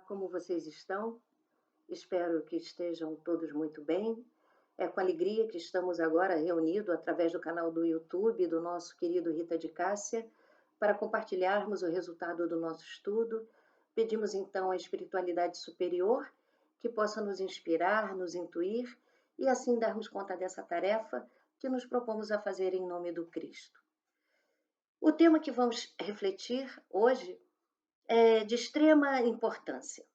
Como vocês estão? Espero que estejam todos muito bem. É com alegria que estamos agora reunidos através do canal do YouTube do nosso querido Rita de Cássia para compartilharmos o resultado do nosso estudo. Pedimos então à espiritualidade superior que possa nos inspirar, nos intuir e assim darmos conta dessa tarefa que nos propomos a fazer em nome do Cristo. O tema que vamos refletir hoje é de extrema importância.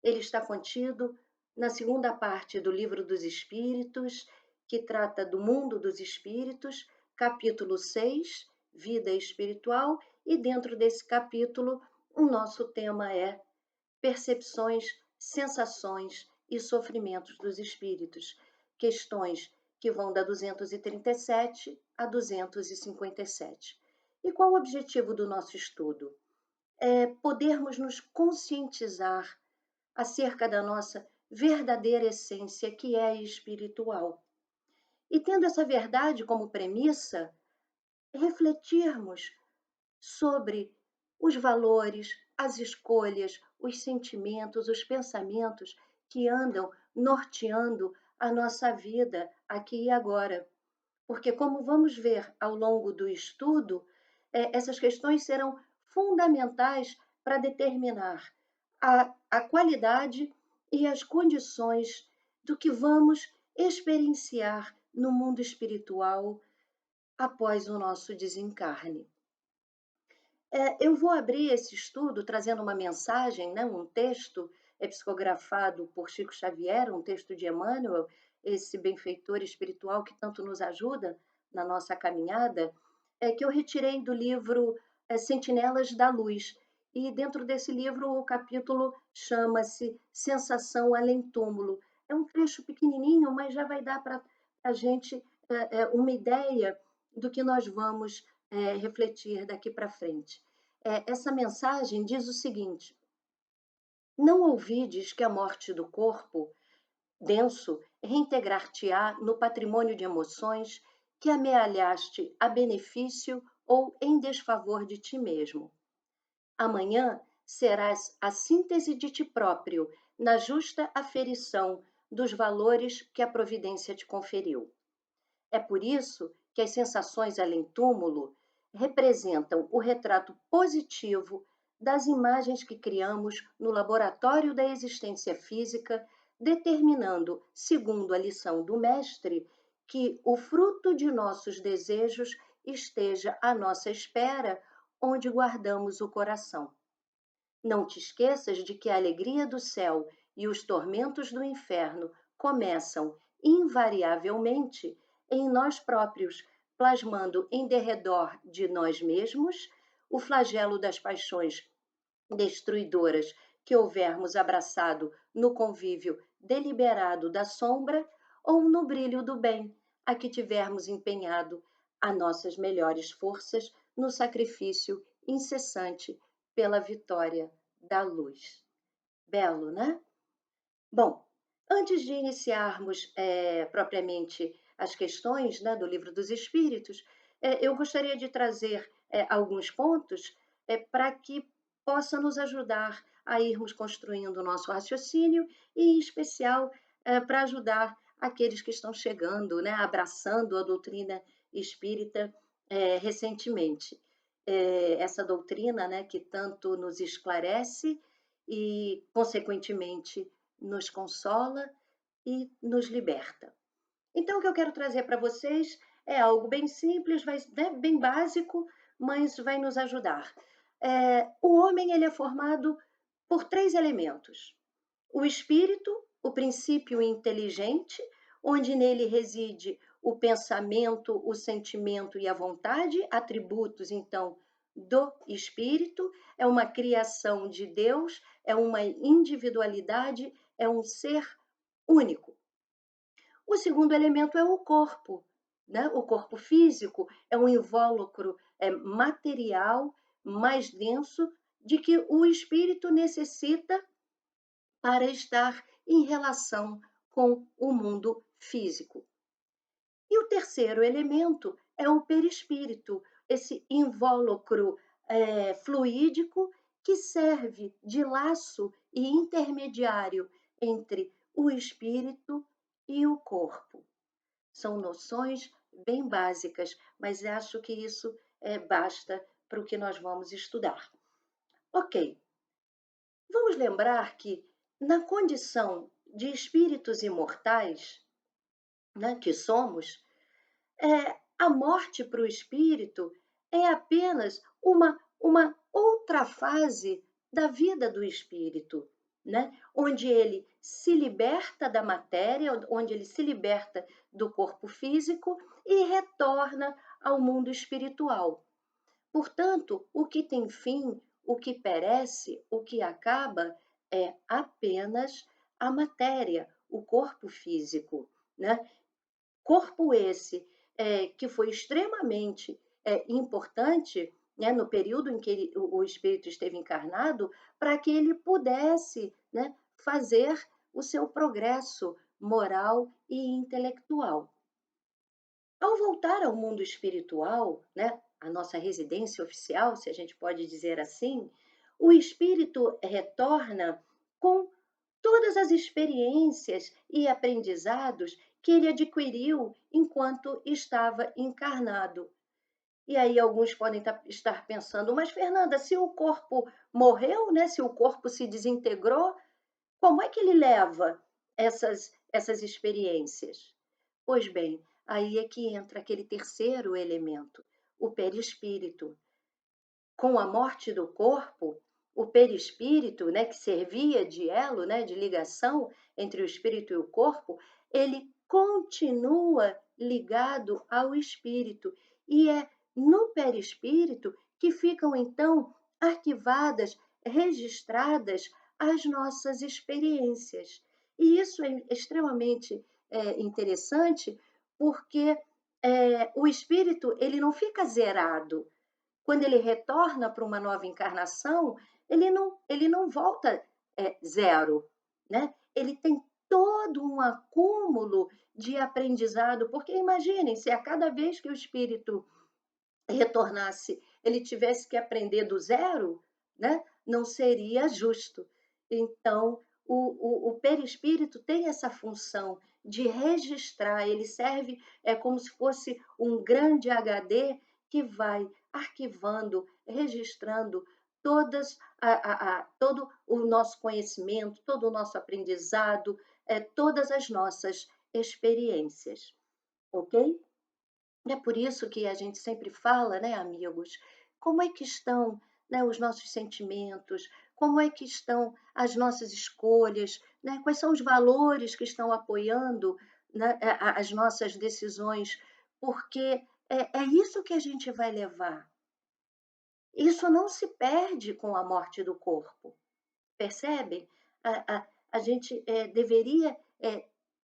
Ele está contido na segunda parte do Livro dos Espíritos, que trata do mundo dos espíritos, capítulo 6, vida espiritual, e dentro desse capítulo o nosso tema é percepções, sensações e sofrimentos dos espíritos, questões que vão da 237 a 257. E qual o objetivo do nosso estudo? É podermos nos conscientizar acerca da nossa verdadeira essência, que é espiritual. E tendo essa verdade como premissa, refletirmos sobre os valores, as escolhas, os sentimentos, os pensamentos que andam norteando a nossa vida aqui e agora. Porque, como vamos ver ao longo do estudo, essas questões serão fundamentais para determinar a qualidade e as condições do que vamos experienciar no mundo espiritual após o nosso desencarne. Eu vou abrir esse estudo trazendo uma mensagem, né, um texto psicografado por Chico Xavier, um texto de Emmanuel, esse benfeitor espiritual que tanto nos ajuda na nossa caminhada, que eu retirei do livro Sentinelas da Luz. E dentro desse livro o capítulo chama-se Sensação Além Túmulo. É um trecho pequenininho, mas já vai dar para a gente uma ideia do que nós vamos refletir daqui para frente. Essa mensagem diz o seguinte: não ouvides que a morte do corpo denso reintegrar-te-á no patrimônio de emoções que amealhaste a benefício ou em desfavor de ti mesmo. Amanhã serás a síntese de ti próprio na justa aferição dos valores que a providência te conferiu. É por isso que as sensações além-túmulo representam o retrato positivo das imagens que criamos no laboratório da existência física, determinando, segundo a lição do mestre, que o fruto de nossos desejos esteja à nossa espera, onde guardamos o coração. Não te esqueças de que a alegria do céu e os tormentos do inferno começam, invariavelmente, em nós próprios, plasmando em derredor de nós mesmos o flagelo das paixões destruidoras que houvermos abraçado no convívio deliberado da sombra ou no brilho do bem a que tivermos empenhado as nossas melhores forças no sacrifício incessante pela vitória da luz. Belo, né? Bom, antes de iniciarmos propriamente as questões, né, do Livro dos Espíritos, eu gostaria de trazer alguns pontos para que possa nos ajudar a irmos construindo o nosso raciocínio e, em especial, para ajudar aqueles que estão chegando, né, abraçando a doutrina espírita recentemente. Essa doutrina, né, que tanto nos esclarece e, consequentemente, nos consola e nos liberta. Então, o que eu quero trazer para vocês é algo bem simples, né, bem básico, mas vai nos ajudar. O homem ele é formado por três elementos: o espírito, o princípio inteligente, onde nele reside o pensamento, o sentimento e a vontade, atributos, então, do espírito, é uma criação de Deus, é uma individualidade, é um ser único. O segundo elemento é o corpo, né? O corpo físico é um invólucro material mais denso de que o espírito necessita para estar em relação com o mundo físico. E o terceiro elemento é o perispírito, esse invólucro fluídico que serve de laço e intermediário entre o espírito e o corpo. São noções bem básicas, mas acho que isso basta para o que nós vamos estudar. Ok, vamos lembrar que na condição de espíritos imortais, né, que somos, a morte para o espírito é apenas uma outra fase da vida do espírito, né? Onde ele se liberta da matéria, onde ele se liberta do corpo físico e retorna ao mundo espiritual. Portanto, o que tem fim, o que perece, o que acaba é apenas a matéria, o corpo físico, né? Corpo esse que foi extremamente importante, né, no período em que o espírito esteve encarnado, para que ele pudesse, né, fazer o seu progresso moral e intelectual. Ao voltar ao mundo espiritual, né, a nossa residência oficial, se a gente pode dizer assim, o espírito retorna com todas as experiências e aprendizados que ele adquiriu enquanto estava encarnado. E aí alguns podem estar pensando, mas Fernanda, se o corpo morreu, né, se o corpo se desintegrou, como é que ele leva essas experiências? Pois bem, aí é que entra aquele terceiro elemento, o perispírito. Com a morte do corpo, o perispírito, né, que servia de elo, né, de ligação entre o espírito e o corpo, ele continua ligado ao espírito. E é no perispírito que ficam, então, arquivadas, registradas as nossas experiências. E isso é extremamente interessante, porque o espírito ele não fica zerado, quando ele retorna para uma nova encarnação, ele não volta zero, né? Ele tem todo um acúmulo de aprendizado, porque imaginem, se a cada vez que o espírito retornasse, ele tivesse que aprender do zero, né? Não seria justo. Então, o perispírito tem essa função de registrar, ele serve como se fosse um grande HD que vai arquivando, registrando todo o nosso conhecimento, todo o nosso aprendizado, todas as nossas experiências, ok? É por isso que a gente sempre fala, né, amigos, como é que estão, né, os nossos sentimentos, como é que estão as nossas escolhas, né, quais são os valores que estão apoiando, né, as nossas decisões, porque é isso que a gente vai levar. Isso não se perde com a morte do corpo, percebem? A gente deveria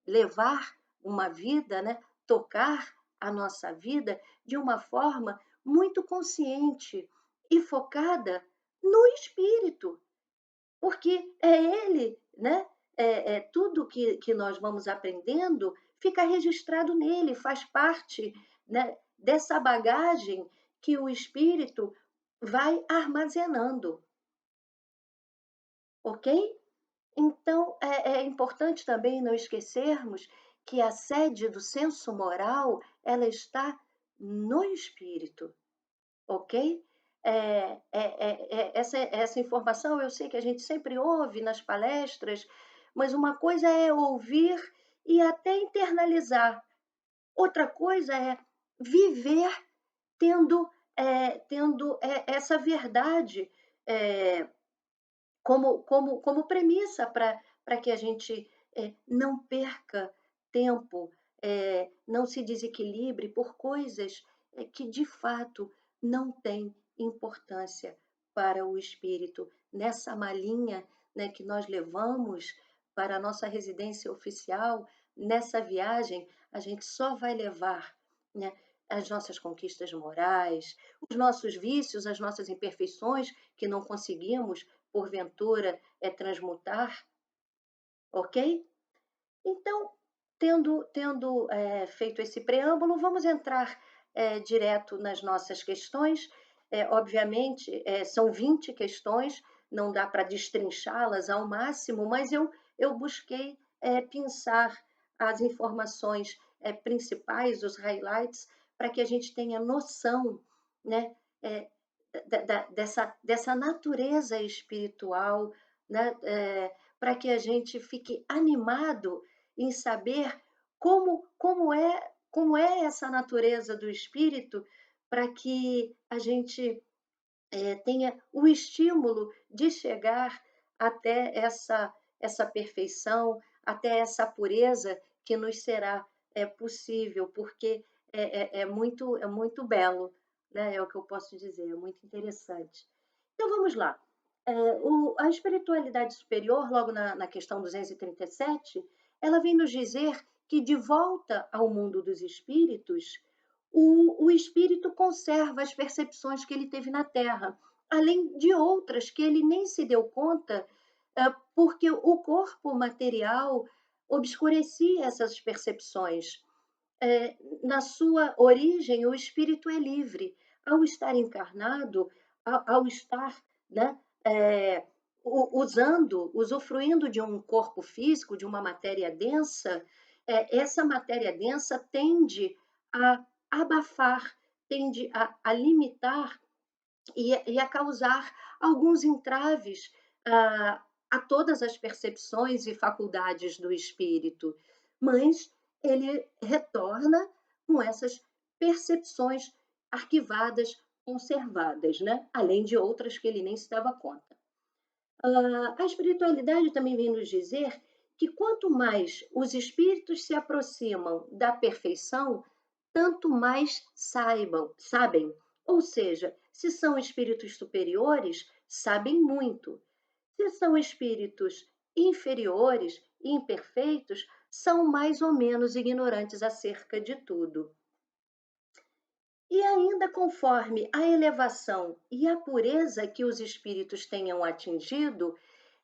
levar uma vida, né? Tocar a nossa vida de uma forma muito consciente e focada no espírito, porque é ele, né? Tudo que nós vamos aprendendo fica registrado nele, faz parte, né, dessa bagagem que o espírito vai armazenando, ok? Então, é importante também não esquecermos que a sede do senso moral, ela está no espírito, ok? Essa informação eu sei que a gente sempre ouve nas palestras, mas uma coisa é ouvir e até internalizar, outra coisa é viver tendo essa verdade é, como premissa para que a gente não perca tempo, não se desequilibre por coisas que de fato não têm importância para o espírito. Nessa malinha, né, que nós levamos para a nossa residência oficial, nessa viagem, a gente só vai levar, né, as nossas conquistas morais, os nossos vícios, as nossas imperfeições que não conseguimos porventura transmutar, ok? Então, tendo feito esse preâmbulo, vamos entrar direto nas nossas questões. obviamente, são 20 questões, não dá para destrinchá-las ao máximo, mas eu busquei pensar as informações principais, os highlights, para que a gente tenha noção, né, eh, dessa natureza espiritual, né, para que a gente fique animado em saber como é essa natureza do espírito, para que a gente tenha o estímulo de chegar até essa perfeição, até essa pureza que nos será possível, porque é muito belo, né? É o que eu posso dizer, é muito interessante. Então vamos lá. A espiritualidade superior, logo na questão 237, ela vem nos dizer que de volta ao mundo dos espíritos, o espírito conserva as percepções que ele teve na Terra, além de outras que ele nem se deu conta, porque o corpo material obscurecia essas percepções. Na sua origem, o espírito é livre. Ao estar encarnado, ao estar, né, é, usufruindo de um corpo físico, de uma matéria densa, essa matéria densa tende a abafar, tende a limitar e a causar alguns entraves a todas as percepções e faculdades do espírito, mas ele retorna com essas percepções arquivadas, conservadas, né? Além de outras que ele nem se dava conta. A espiritualidade também vem nos dizer que quanto mais os espíritos se aproximam da perfeição, tanto mais sabem. Ou seja, se são espíritos superiores, sabem muito. Se são espíritos inferiores e imperfeitos, são mais ou menos ignorantes acerca de tudo. E ainda conforme a elevação e a pureza que os espíritos tenham atingido,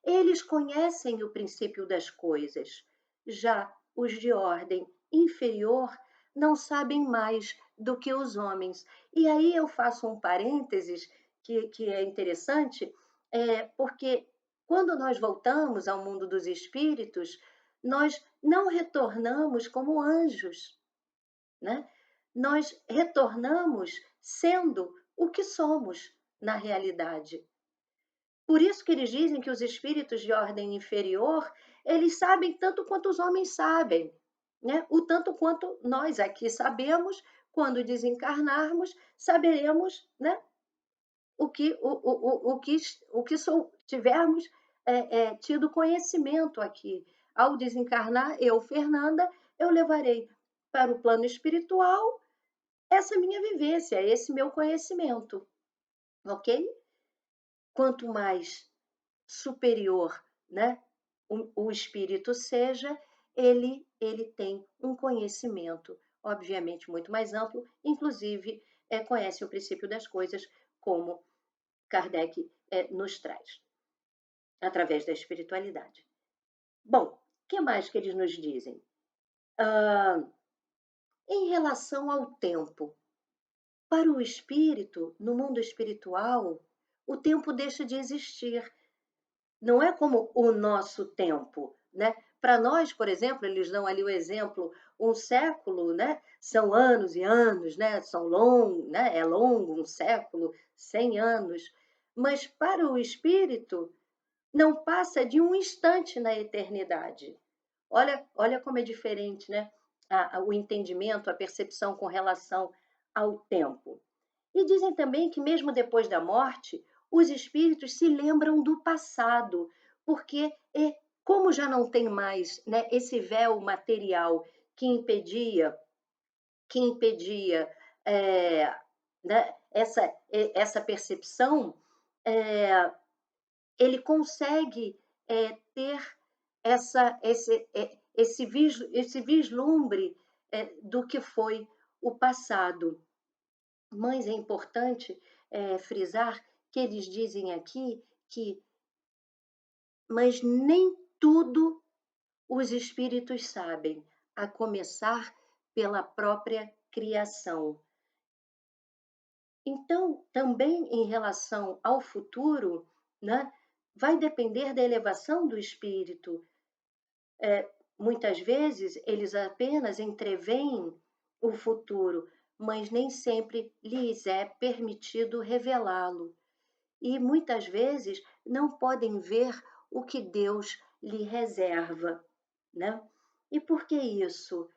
eles conhecem o princípio das coisas. Já os de ordem inferior não sabem mais do que os homens. E aí eu faço um parênteses que é interessante, porque quando nós voltamos ao mundo dos espíritos, nós não retornamos como anjos, né? Nós retornamos sendo o que somos na realidade. Por isso que eles dizem que os espíritos de ordem inferior, eles sabem tanto quanto os homens sabem, né? O tanto quanto nós aqui sabemos, quando desencarnarmos, saberemos, né? O que tivermos tido conhecimento aqui. Ao desencarnar, eu, Fernanda, eu levarei para o plano espiritual essa minha vivência, esse meu conhecimento, ok? Quanto mais superior, né, o espírito seja, ele tem um conhecimento, obviamente, muito mais amplo, inclusive conhece o princípio das coisas, como Kardec nos traz, através da espiritualidade. Bom, o que mais que eles nos dizem? Em relação ao tempo, para o espírito, no mundo espiritual, o tempo deixa de existir. Não é como o nosso tempo, né? Para nós, por exemplo, eles dão ali o exemplo, um século, né? São anos e anos, né? São longos, né? É longo um século, 100 anos. Mas para o espírito, não passa de um instante na eternidade. Olha como é diferente, né? O entendimento, a percepção com relação ao tempo. E dizem também que, mesmo depois da morte, os espíritos se lembram do passado, porque, como já não tem mais, né, esse véu material que impedia né, essa percepção, é, ele consegue ter esse vislumbre do que foi o passado. Mas é importante frisar que eles dizem aqui que, mas nem tudo os espíritos sabem, a começar pela própria criação. Então, também em relação ao futuro, né, vai depender da elevação do espírito. Muitas vezes eles apenas entreveem o futuro, mas nem sempre lhes é permitido revelá-lo. E muitas vezes não podem ver o que Deus lhe reserva, né? E por que isso?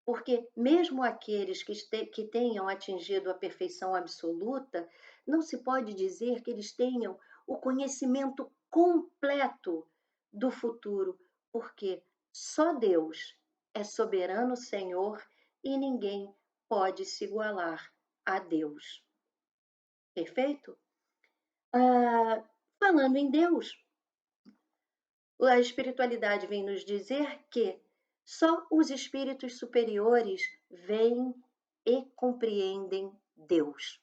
Porque mesmo aqueles que tenham atingido a perfeição absoluta, não se pode dizer que eles tenham o conhecimento completo do futuro, porque só Deus é soberano Senhor e ninguém pode se igualar a Deus. Perfeito? Falando em Deus, a espiritualidade vem nos dizer que só os espíritos superiores veem e compreendem Deus,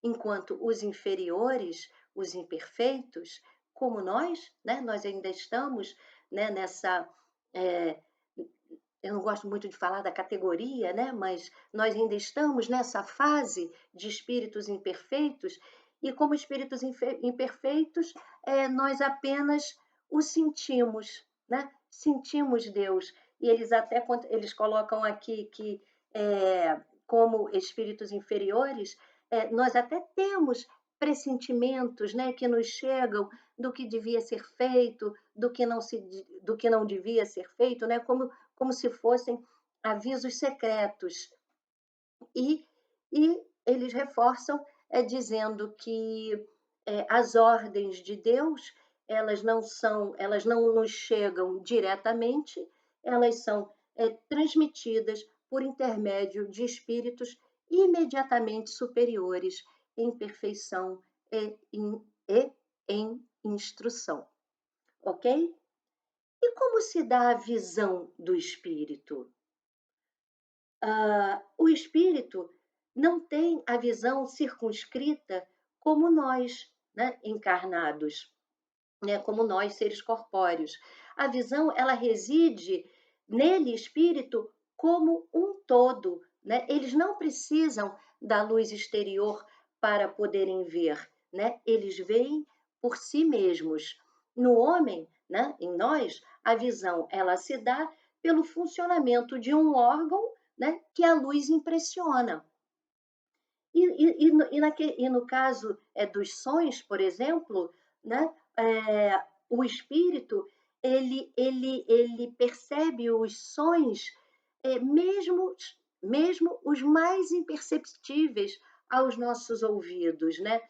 enquanto os inferiores, os imperfeitos, como nós, né, nós ainda estamos, né, nessa. é, eu não gosto muito de falar da categoria, né, mas nós ainda estamos nessa fase de espíritos imperfeitos, e como espíritos imperfeitos, nós apenas o sentimos, né? Sentimos Deus. E eles até eles colocam aqui que, como espíritos inferiores, nós até temos pressentimentos, né, que nos chegam do que devia ser feito, do que não devia ser feito, né, como se fossem avisos secretos. E, e eles reforçam dizendo que as ordens de Deus elas não nos chegam diretamente, elas são transmitidas por intermédio de espíritos imediatamente superiores em perfeição e em instrução, ok? E como se dá a visão do espírito? O espírito não tem a visão circunscrita como nós, né, encarnados, né, como nós, seres corpóreos. A visão, ela reside nele, espírito, como um todo, né? Eles não precisam da luz exterior para poderem ver, né? Eles veem por si mesmos. No homem, né, em nós, a visão, ela se dá pelo funcionamento de um órgão, né, que a luz impressiona. E no caso dos sonhos, por exemplo, né, o espírito ele percebe os sons, mesmo, mesmo os mais imperceptíveis aos nossos ouvidos, né?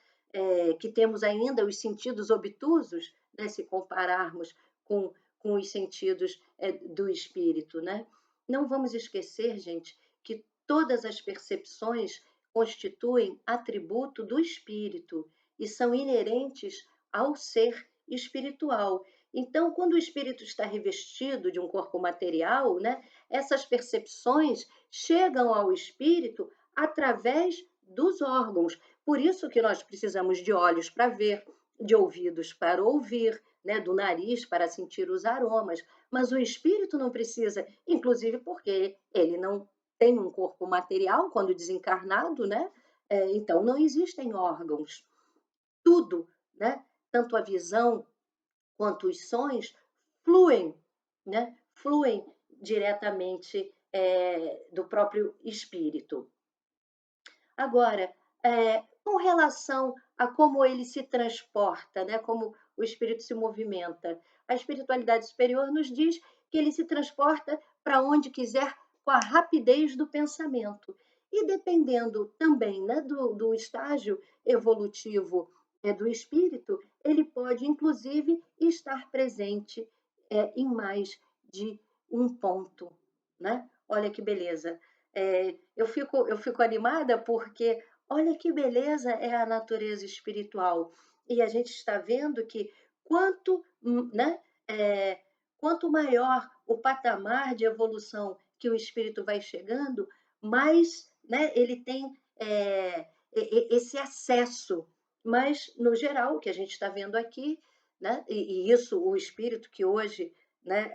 Que temos ainda os sentidos obtusos, né, se compararmos com os sentidos do espírito, né? Não vamos esquecer, gente, que todas as percepções constituem atributo do espírito e são inerentes ao ser espiritual. Então, quando o espírito está revestido de um corpo material, né, essas percepções chegam ao espírito através dos órgãos. Por isso que nós precisamos de olhos para ver, de ouvidos para ouvir, né, do nariz para sentir os aromas. Mas o espírito não precisa, inclusive porque ele não tem um corpo material quando desencarnado, né? Então não existem órgãos. Tudo, né? Tanto a visão quanto os sons fluem, né? Fluem diretamente do próprio espírito. Agora, com relação a como ele se transporta, né? Como o espírito se movimenta, a espiritualidade superior nos diz que ele se transporta para onde quiser com a rapidez do pensamento. E dependendo também, né, do estágio evolutivo do espírito, ele pode, inclusive, estar presente em mais de um ponto. Né? Olha que beleza. Eu fico animada porque olha que beleza é a natureza espiritual. E a gente está vendo que quanto, né, é, quanto maior o patamar de evolução que o espírito vai chegando, mais, né, ele tem esse acesso. Mas, no geral, o que a gente está vendo aqui, né, e isso o espírito que hoje, né,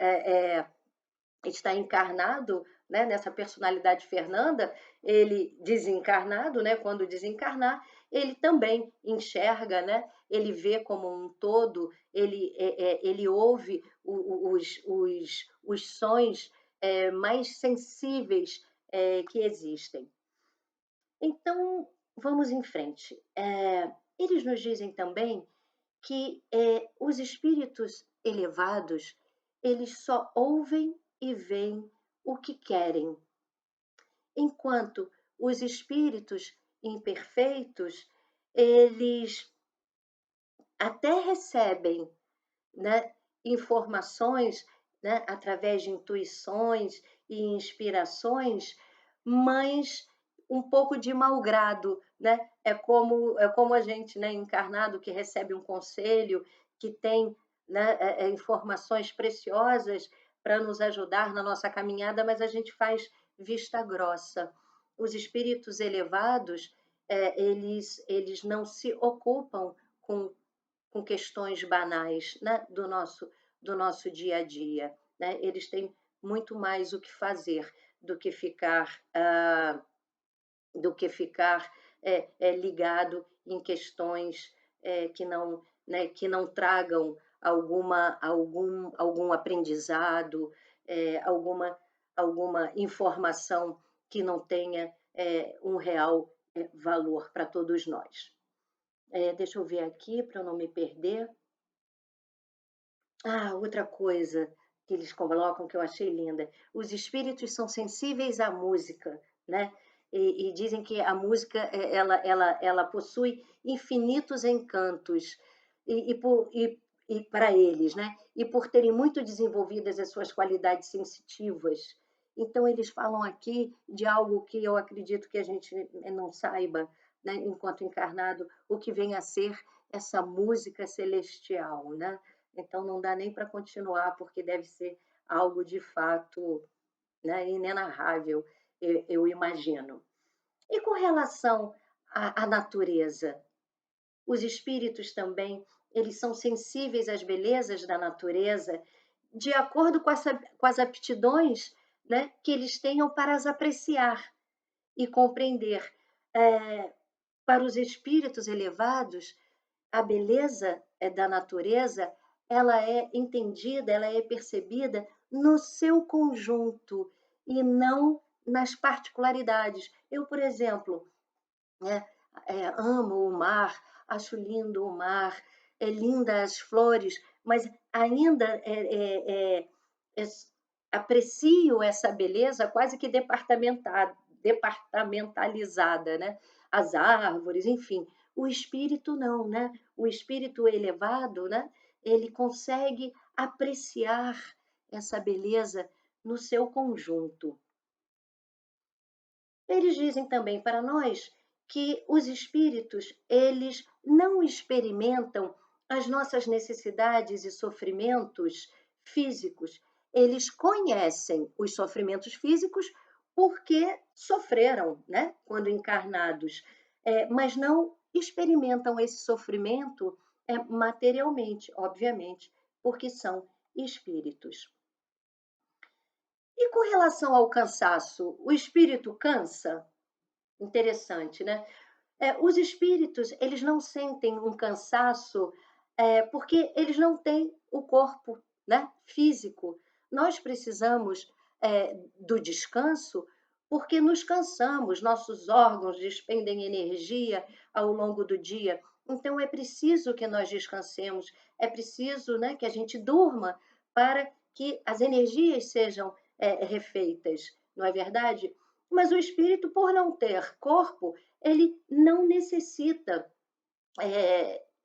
está encarnado, né, nessa personalidade Fernanda, ele desencarnado, né, quando desencarnar, ele também enxerga, né? Ele vê como um todo, ele ouve os sons mais sensíveis que existem. Então, vamos em frente. Eles nos dizem também que os espíritos elevados, eles só ouvem e veem o que querem, enquanto os espíritos imperfeitos, eles até recebem, né, informações, né, através de intuições e inspirações, mas um pouco de mau grado, né? É como a gente, né, encarnado que recebe um conselho, que tem, né, informações preciosas para nos ajudar na nossa caminhada, mas a gente faz vista grossa. Os espíritos elevados, eles não se ocupam com questões banais, né, do nosso dia a dia, né? Eles têm muito mais o que fazer do que ficar ligado em questões que não tragam algum aprendizado, alguma informação que não tenha um real valor para todos nós. Deixa eu ver aqui para eu não me perder. Outra coisa que eles colocam que eu achei linda: os espíritos são sensíveis à música, né? E dizem que a música ela possui infinitos encantos e para eles, né? E por terem muito desenvolvidas as suas qualidades sensitivas. Então, eles falam aqui de algo que eu acredito que a gente não saiba, né, enquanto encarnado, o que vem a ser essa música celestial, né? Então não dá nem para continuar, porque deve ser algo de fato, né, inenarrável, eu imagino. E com relação à natureza, os espíritos também, eles são sensíveis às belezas da natureza, de acordo com as aptidões, né, que eles tenham para as apreciar e compreender. É, para os espíritos elevados, a beleza da natureza, ela é entendida, ela é percebida no seu conjunto e não nas particularidades. Eu, por exemplo, né, amo o mar, acho lindo o mar, é linda as flores, mas ainda é, aprecio essa beleza quase que departamentalizada, né? As árvores, enfim. O espírito não, né? O espírito elevado, né? Ele consegue apreciar essa beleza no seu conjunto. Eles dizem também para nós que os espíritos, eles não experimentam as nossas necessidades e sofrimentos físicos. Eles conhecem os sofrimentos físicos porque sofreram, né, quando encarnados, mas não experimentam esse sofrimento materialmente, obviamente, porque são espíritos. E com relação ao cansaço, o espírito cansa? Interessante, né? Os espíritos, eles não sentem um cansaço, porque eles não têm o corpo, né, físico. Nós precisamos do descanso porque nos cansamos, nossos órgãos despendem energia ao longo do dia. Então, é preciso que nós descansemos, é preciso, né, que a gente durma para que as energias sejam refeitas, não é verdade? Mas o espírito, por não ter corpo, ele não necessita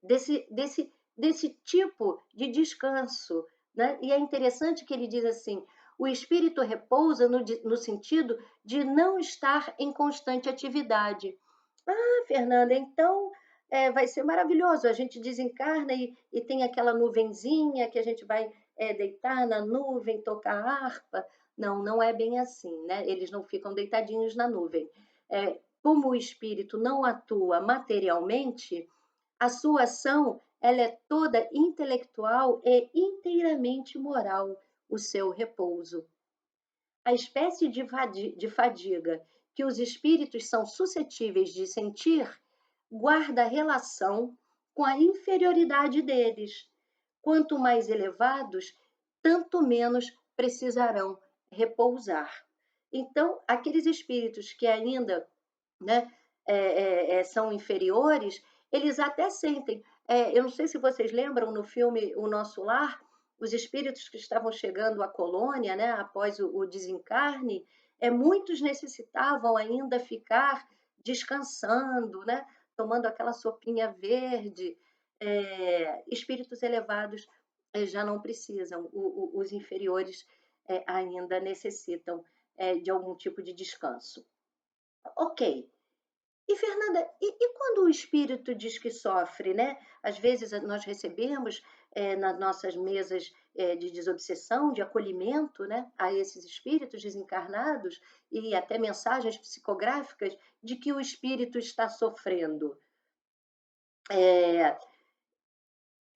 desse tipo de descanso, né? E é interessante que ele diz assim: o espírito repousa no sentido de não estar em constante atividade. Fernanda, então vai ser maravilhoso. A gente desencarna e tem aquela nuvenzinha que a gente vai deitar na nuvem, tocar harpa. Não, não é bem assim, né? Eles não ficam deitadinhos na nuvem. Como o espírito não atua materialmente, a sua ação ela é toda intelectual e inteiramente moral, o seu repouso. A espécie de fadiga que os espíritos são suscetíveis de sentir guarda relação com a inferioridade deles. Quanto mais elevados, tanto menos precisarão repousar. Então, aqueles espíritos que ainda, né, são inferiores, eles até sentem. Eu não sei se vocês lembram no filme O Nosso Lar, os espíritos que estavam chegando à colônia, né, após o desencarne, muitos necessitavam ainda ficar descansando, né, tomando aquela sopinha verde. Espíritos elevados já não precisam, os inferiores ainda necessitam de algum tipo de descanso. Ok. E Fernanda, e quando o espírito diz que sofre, né? Às vezes nós recebemos nas nossas mesas de desobsessão, de acolhimento, né, a esses espíritos desencarnados e até mensagens psicográficas de que o espírito está sofrendo. É,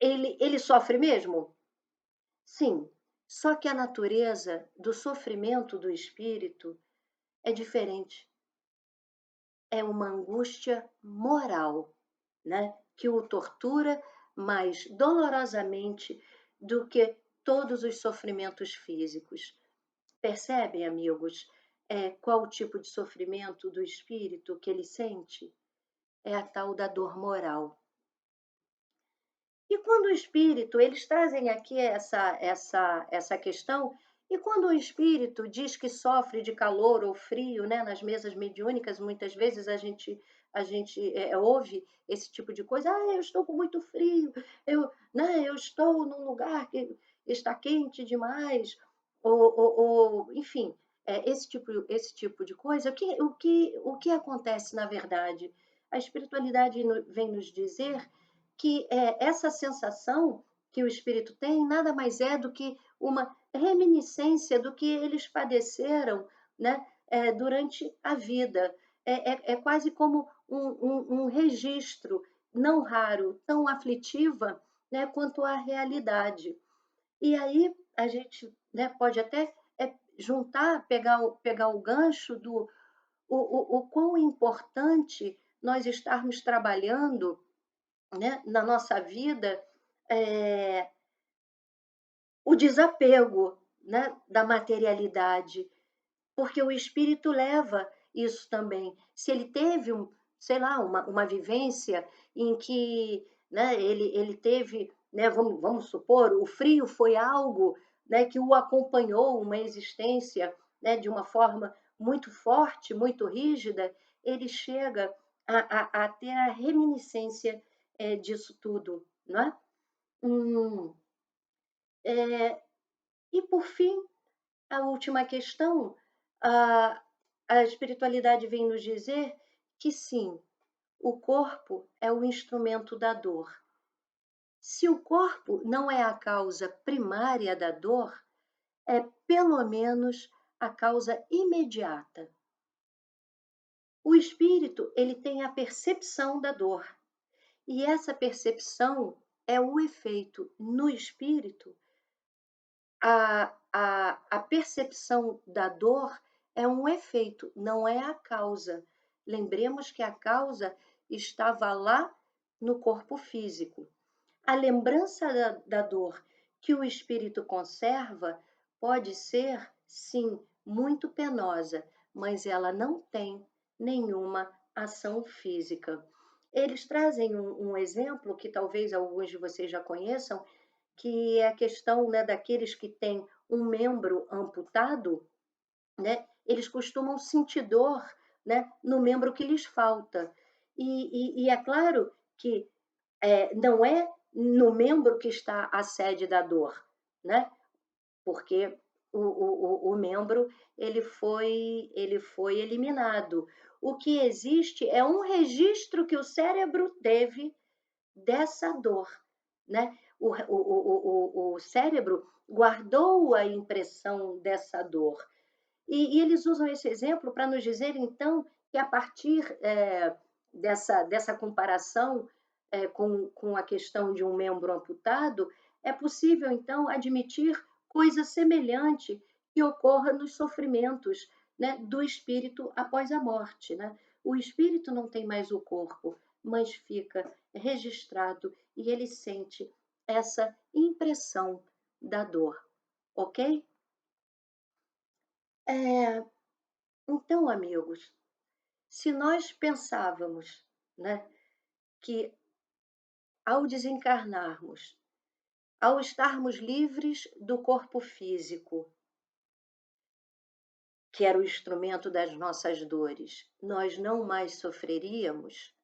ele sofre mesmo? Sim. Só que a natureza do sofrimento do espírito é diferente. É uma angústia moral, né, que o tortura mais dolorosamente do que todos os sofrimentos físicos. Percebem, amigos, qual o tipo de sofrimento do espírito que ele sente? É a tal da dor moral. E quando o espírito, eles trazem aqui essa questão, e quando o espírito diz que sofre de calor ou frio, né, nas mesas mediúnicas, muitas vezes a gente ouve esse tipo de coisa, eu estou com muito frio, eu estou num lugar que está quente demais, enfim, esse tipo de coisa. O que acontece na verdade? A espiritualidade vem nos dizer que essa sensação que o espírito tem nada mais é do que uma reminiscência do que eles padeceram, né, durante a vida. É quase como um registro, não raro, tão aflitiva, né, quanto a realidade. E aí a gente, né, pode até juntar, pegar o gancho do o quão importante nós estarmos trabalhando, né, na nossa vida, é, o desapego, né, da materialidade, porque o espírito leva isso também. Se ele teve sei lá, uma vivência em que, né, ele teve, né, vamos supor, o frio foi algo, né, que o acompanhou uma existência, né, de uma forma muito forte, muito rígida, ele chega a ter a reminiscência disso tudo, não é? Hum, é, e por fim, a última questão, a, a espiritualidade vem nos dizer que sim, o corpo é o instrumento da dor. Se o corpo não é a causa primária da dor, é pelo menos a causa imediata. O espírito, ele tem a percepção da dor, e essa percepção é o efeito no espírito. A percepção da dor é um efeito, não é a causa. Lembremos que a causa estava lá no corpo físico. A lembrança da dor que o espírito conserva pode ser, sim, muito penosa, mas ela não tem nenhuma ação física. Eles trazem um exemplo que talvez alguns de vocês já conheçam, que é a questão, né, daqueles que têm um membro amputado, né, eles costumam sentir dor, né, no membro que lhes falta. E é claro que não é no membro que está a sede da dor, né? Porque o membro ele foi eliminado. O que existe é um registro que o cérebro teve dessa dor, né? O cérebro guardou a impressão dessa dor. E eles usam esse exemplo para nos dizer, então, que a partir dessa comparação com a questão de um membro amputado, é possível, então, admitir coisa semelhante que ocorra nos sofrimentos, né, do espírito após a morte. Né? O espírito não tem mais o corpo, mas fica registrado e ele sente essa impressão da dor, ok? É, então, amigos, se nós pensávamos, né, que ao desencarnarmos, ao estarmos livres do corpo físico, que era o instrumento das nossas dores, nós não mais sofreríamos,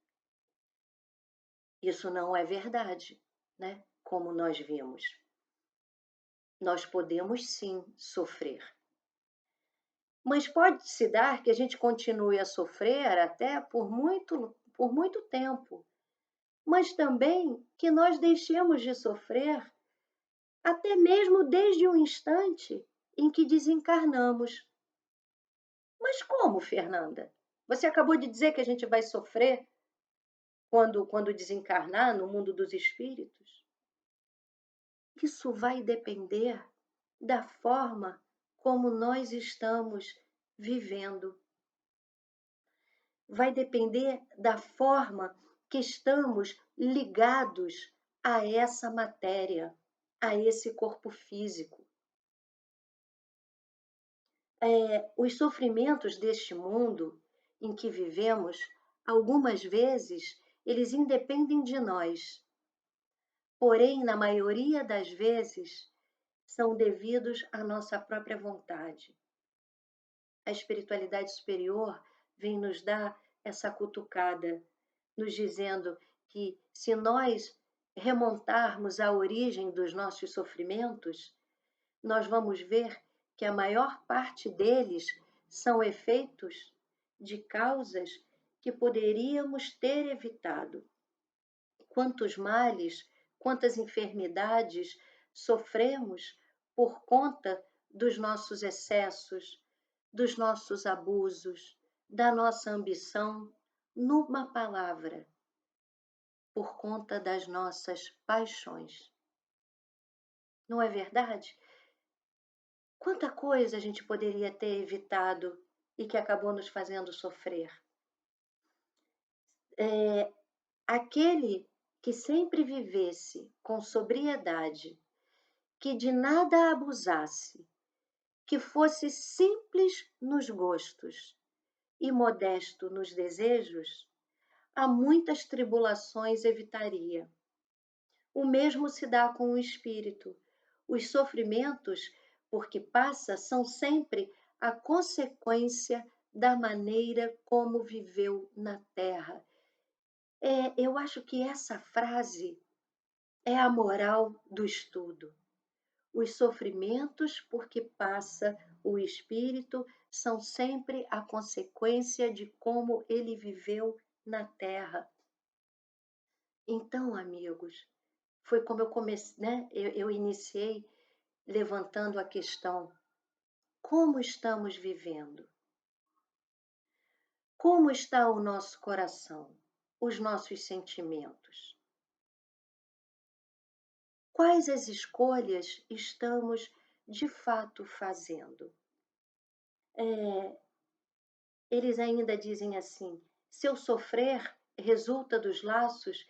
isso não é verdade, né? Como nós vimos. Nós podemos sim sofrer. Mas pode-se dar que a gente continue a sofrer até por muito tempo, mas também que nós deixemos de sofrer até mesmo desde o instante em que desencarnamos. Mas como, Fernanda? Você acabou de dizer que a gente vai sofrer quando desencarnar no mundo dos espíritos? Isso vai depender da forma como nós estamos vivendo. Vai depender da forma que estamos ligados a essa matéria, a esse corpo físico. Os sofrimentos deste mundo em que vivemos, algumas vezes, eles independem de nós, porém, na maioria das vezes, são devidos à nossa própria vontade. A espiritualidade superior vem nos dar essa cutucada, nos dizendo que se nós remontarmos à origem dos nossos sofrimentos, nós vamos ver que a maior parte deles são efeitos de causas que poderíamos ter evitado. Quantos males, quantas enfermidades sofremos por conta dos nossos excessos, dos nossos abusos, da nossa ambição, numa palavra, por conta das nossas paixões. Não é verdade? Quanta coisa a gente poderia ter evitado e que acabou nos fazendo sofrer. Aquele que sempre vivesse com sobriedade, que de nada abusasse, que fosse simples nos gostos e modesto nos desejos, a muitas tribulações evitaria. O mesmo se dá com o espírito. Os sofrimentos por que passa são sempre a consequência da maneira como viveu na Terra. Eu acho que essa frase é a moral do estudo. Os sofrimentos por que passa o espírito são sempre a consequência de como ele viveu na Terra. Então, amigos, foi como eu comecei, né? Eu iniciei levantando a questão: como estamos vivendo? Como está o nosso coração, os nossos sentimentos? Quais as escolhas estamos de fato fazendo? Eles ainda dizem assim: se eu sofrer, resulta dos laços,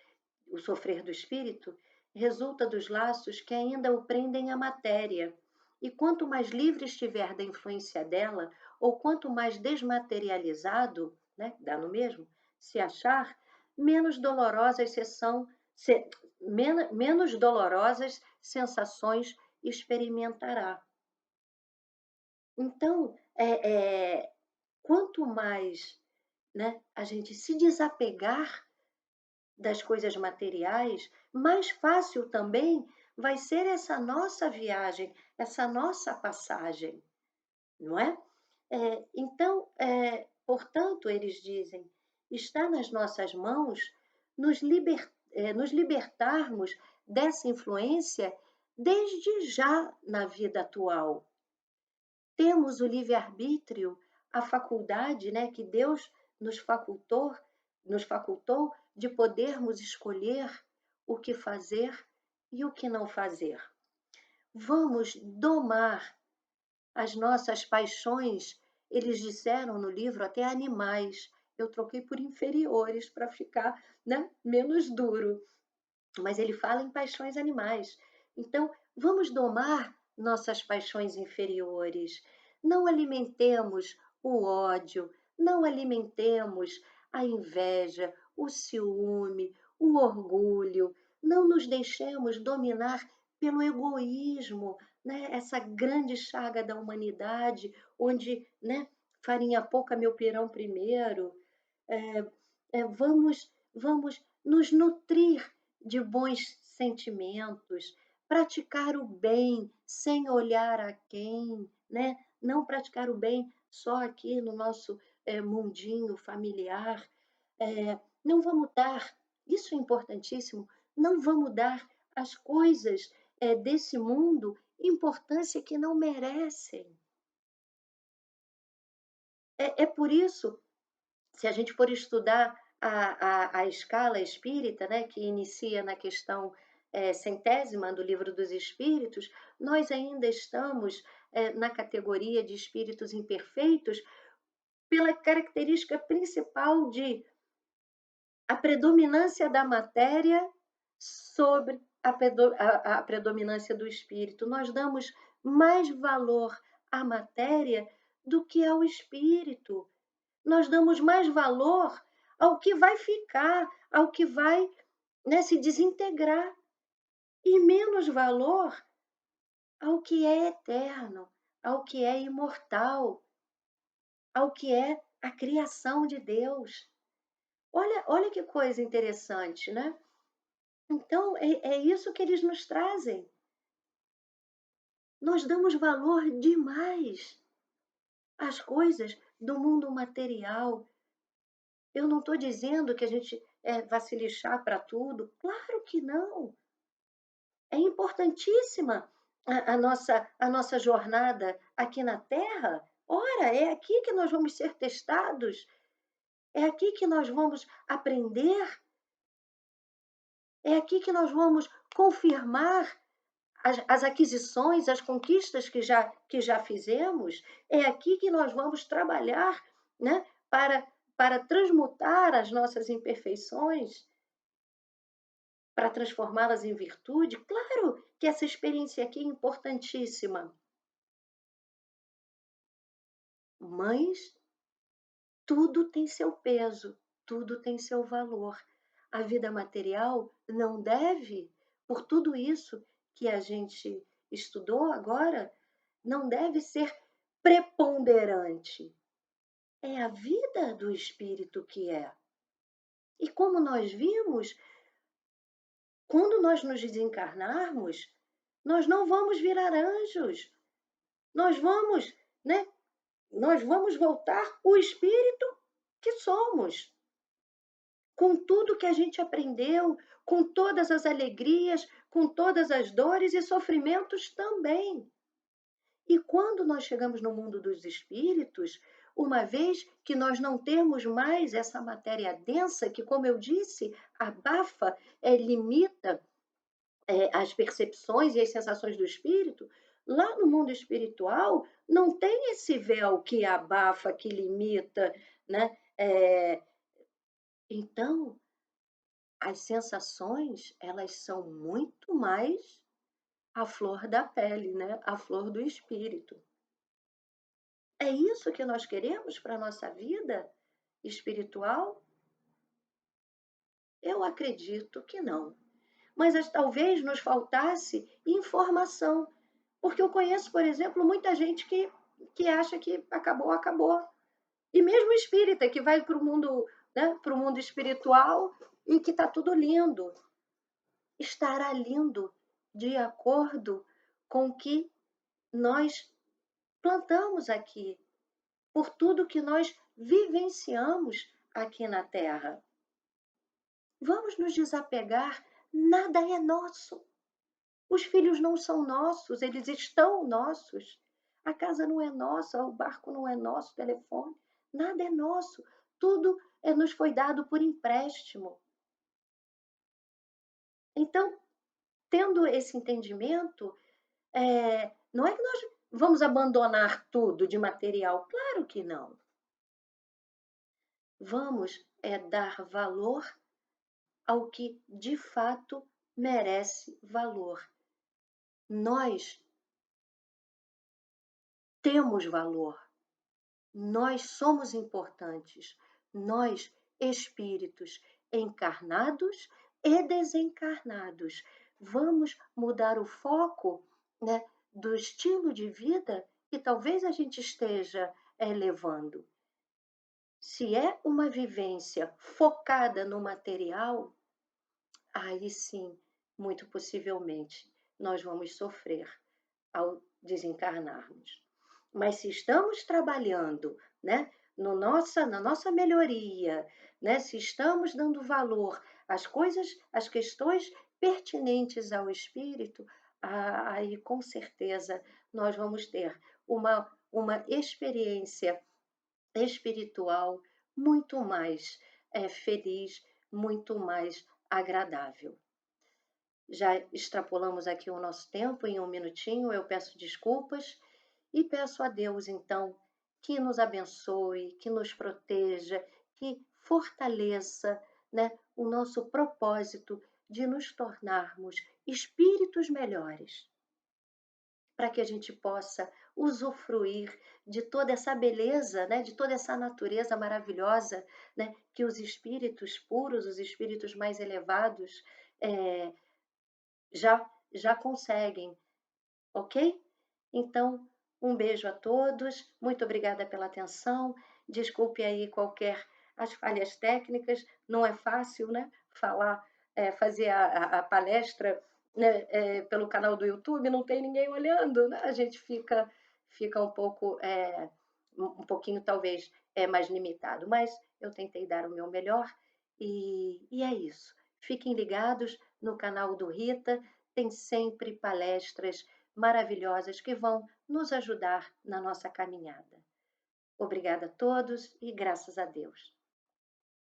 o sofrer do espírito, resulta dos laços que ainda o prendem à matéria. E quanto mais livre estiver da influência dela, ou quanto mais desmaterializado, né, dá no mesmo, se achar, menos dolorosas menos dolorosas sensações experimentará. Então, quanto mais, né, a gente se desapegar das coisas materiais, mais fácil também vai ser essa nossa viagem, essa nossa passagem, não é? Então, portanto, eles dizem, está nas nossas mãos nos libertarmos dessa influência desde já na vida atual. Temos o livre-arbítrio, a faculdade, né, que Deus nos facultou de podermos escolher o que fazer e o que não fazer. Vamos domar as nossas paixões, eles disseram no livro até animais. eu troquei por inferiores para ficar, né, menos duro. Mas ele fala em paixões animais. Então, vamos domar nossas paixões inferiores. Não alimentemos o ódio, não alimentemos a inveja, o ciúme, o orgulho. Não nos deixemos dominar pelo egoísmo, né? Essa grande chaga da humanidade, onde, né, farinha pouca, meu pirão primeiro. É, vamos nos nutrir de bons sentimentos, praticar o bem sem olhar a quem, né? Não praticar o bem só aqui no nosso mundinho familiar. Não vamos dar, isso é importantíssimo, não vamos dar às coisas desse mundo importância que não merecem. É por isso, se a gente for estudar a escala espírita, né, que inicia na questão centésima do Livro dos Espíritos, nós ainda estamos na categoria de espíritos imperfeitos pela característica principal de a predominância da matéria sobre a predominância do espírito. Nós damos mais valor à matéria do que ao espírito. Nós damos mais valor ao que vai ficar, ao que vai, né, se desintegrar, e menos valor ao que é eterno, ao que é imortal, ao que é a criação de Deus. Olha que coisa interessante, né? Então, é isso que eles nos trazem. Nós damos valor demais às coisas do mundo material. Eu não estou dizendo que a gente vai se lixar para tudo. Claro que não. É importantíssima a nossa jornada aqui na Terra. Ora, é aqui que nós vamos ser testados, é aqui que nós vamos aprender, é aqui que nós vamos confirmar as aquisições, as conquistas que já fizemos, é aqui que nós vamos trabalhar, né, para transmutar as nossas imperfeições, para transformá-las em virtude. Claro que essa experiência aqui é importantíssima, mas tudo tem seu peso, tudo tem seu valor. A vida material não deve, por tudo isso que a gente estudou agora, não deve ser preponderante. É a vida do espírito que é. E como nós vimos, quando nós nos desencarnarmos, nós não vamos virar anjos. Nós vamos, né? Nós vamos voltar o espírito que somos, com tudo que a gente aprendeu, com todas as alegrias, com todas as dores e sofrimentos também. E quando nós chegamos no mundo dos espíritos, uma vez que nós não temos mais essa matéria densa, que, como eu disse, abafa, limita as percepções e as sensações do espírito, lá no mundo espiritual não tem esse véu que abafa, que limita, né? Então, as sensações, elas são muito mais a flor da pele, né? A flor do espírito. É isso que nós queremos para a nossa vida espiritual? Eu acredito que não. Mas talvez nos faltasse informação. Porque eu conheço, por exemplo, muita gente que acha que acabou, acabou. E mesmo espírita, que vai para o mundo, né, para o mundo espiritual e que está tudo lindo. Estará lindo de acordo com o que nós plantamos aqui, por tudo que nós vivenciamos aqui na Terra. Vamos nos desapegar, nada é nosso. Os filhos não são nossos, eles estão nossos. A casa não é nossa, o barco não é nosso, o telefone, nada é nosso. Tudo nos foi dado por empréstimo. Então, tendo esse entendimento, não é que nós vamos abandonar tudo de material, claro que não. Vamos dar valor ao que de fato merece valor. Nós temos valor, nós somos importantes, nós, espíritos encarnados e desencarnados. Vamos mudar o foco, né, do estilo de vida que talvez a gente esteja levando. Se é uma vivência focada no material, aí sim, muito possivelmente, nós vamos sofrer ao desencarnarmos. Mas se estamos trabalhando, né, no na nossa melhoria, né, se estamos dando valor às coisas, às questões pertinentes ao espírito, aí com certeza nós vamos ter uma experiência espiritual muito mais feliz, muito mais agradável. Já extrapolamos aqui o nosso tempo em um minutinho, eu peço desculpas e peço a Deus, então, que nos abençoe, que nos proteja, que fortaleça, né, o nosso propósito de nos tornarmos espíritos melhores, para que a gente possa usufruir de toda essa beleza, né, de toda essa natureza maravilhosa, né, que os espíritos puros, os espíritos mais elevados, eh, já conseguem, ok? Então, um beijo a todos, muito obrigada pela atenção. Desculpe aí qualquer as falhas técnicas, não é fácil, né? Falar, fazer a palestra, né, pelo canal do YouTube, não tem ninguém olhando, né? A gente fica um pouco, um pouquinho talvez mais limitado, mas eu tentei dar o meu melhor e é isso. Fiquem ligados no canal do Rita, tem sempre palestras maravilhosas que vão nos ajudar na nossa caminhada. Obrigada a todos e graças a Deus.